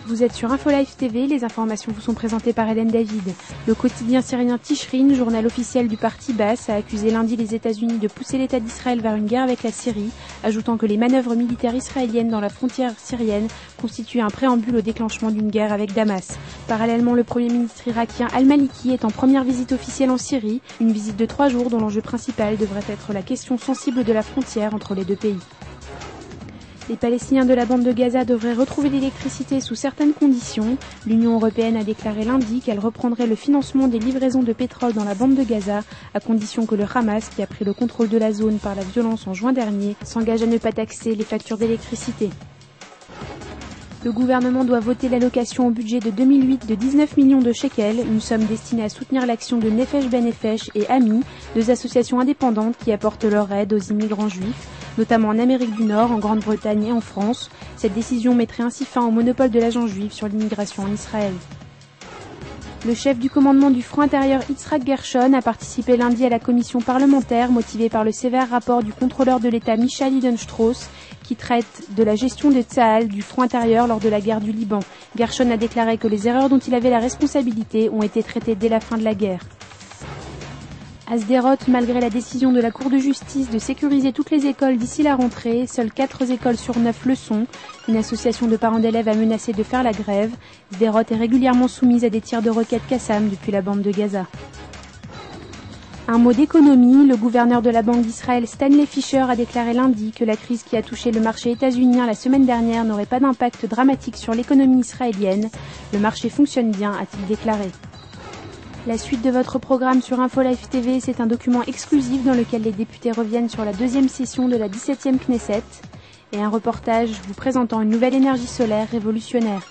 Vous êtes sur InfoLive TV, les informations vous sont présentées par Hélène David. Le quotidien syrien Tishrin, journal officiel du parti Baas, a accusé lundi les États-Unis de pousser l'État d'Israël vers une guerre avec la Syrie, ajoutant que les manœuvres militaires israéliennes dans la frontière syrienne constituent un préambule au déclenchement d'une guerre avec Damas. Parallèlement, le Premier ministre irakien Al-Maliki est en première visite officielle en Syrie, une visite de 3 jours dont l'enjeu principal devrait être la question sensible de la frontière entre les deux pays. Les Palestiniens de la bande de Gaza devraient retrouver l'électricité sous certaines conditions. L'Union européenne a déclaré lundi qu'elle reprendrait le financement des livraisons de pétrole dans la bande de Gaza, à condition que le Hamas, qui a pris le contrôle de la zone par la violence en juin dernier, s'engage à ne pas taxer les factures d'électricité. Le gouvernement doit voter l'allocation au budget de 2008 de 19 millions de shekels, une somme destinée à soutenir l'action de Nefesh Benefesh et AMI, 2 associations indépendantes qui apportent leur aide aux immigrants juifs, notamment en Amérique du Nord, en Grande-Bretagne et en France. Cette décision mettrait ainsi fin au monopole de l'agent juif sur l'immigration en Israël. Le chef du commandement du Front intérieur Yitzhak Gershon a participé lundi à la commission parlementaire motivée par le sévère rapport du contrôleur de l'État Michal Idenstrauss qui traite de la gestion de Tsahal du Front intérieur lors de la guerre du Liban. Gershon a déclaré que les erreurs dont il avait la responsabilité ont été traitées dès la fin de la guerre. À Sderot, malgré la décision de la Cour de justice de sécuriser toutes les écoles d'ici la rentrée, seules 4 écoles sur 9 le sont. Une association de parents d'élèves a menacé de faire la grève. Sderot est régulièrement soumise à des tirs de roquettes Qassam depuis la bande de Gaza. Un mot d'économie, le gouverneur de la Banque d'Israël Stanley Fischer a déclaré lundi que la crise qui a touché le marché états-unien la semaine dernière n'aurait pas d'impact dramatique sur l'économie israélienne. Le marché fonctionne bien, a-t-il déclaré. La suite de votre programme sur InfoLive TV, c'est un document exclusif dans lequel les députés reviennent sur la 2e session de la 17e Knesset et un reportage vous présentant une nouvelle énergie solaire révolutionnaire.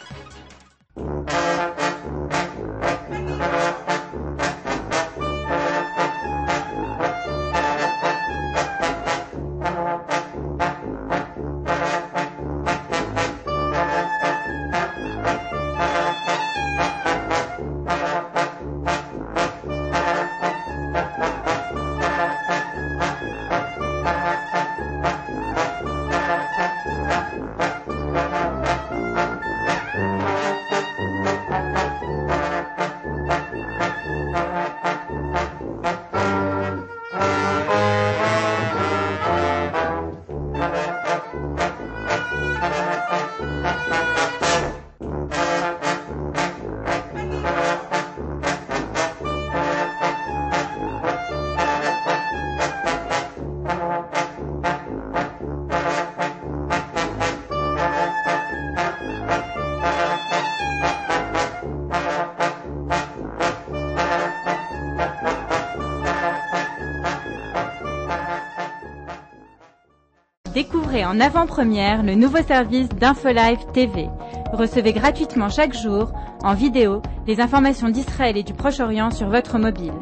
Découvrez en avant-première le nouveau service d'InfoLive TV. Recevez gratuitement chaque jour, en vidéo, les informations d'Israël et du Proche-Orient sur votre mobile.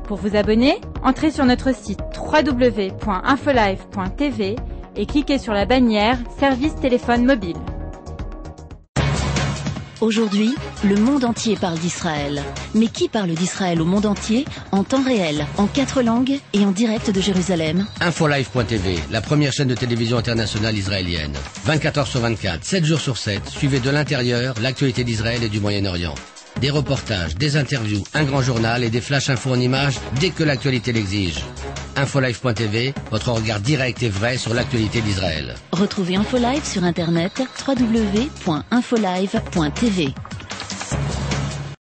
Pour vous abonner, entrez sur notre site www.infolive.tv et cliquez sur la bannière Service téléphone mobile. Aujourd'hui, le monde entier parle d'Israël. Mais qui parle d'Israël au monde entier, en temps réel, en 4 langues et en direct de Jérusalem? InfoLive.tv, la première chaîne de télévision internationale israélienne. 24 heures sur 24, 7 jours sur 7, suivez de l'intérieur l'actualité d'Israël et du Moyen-Orient. Des reportages, des interviews, un grand journal et des flash infos en images dès que l'actualité l'exige. InfoLive.tv, votre regard direct et vrai sur l'actualité d'Israël. Retrouvez InfoLive sur internet www.infolive.tv.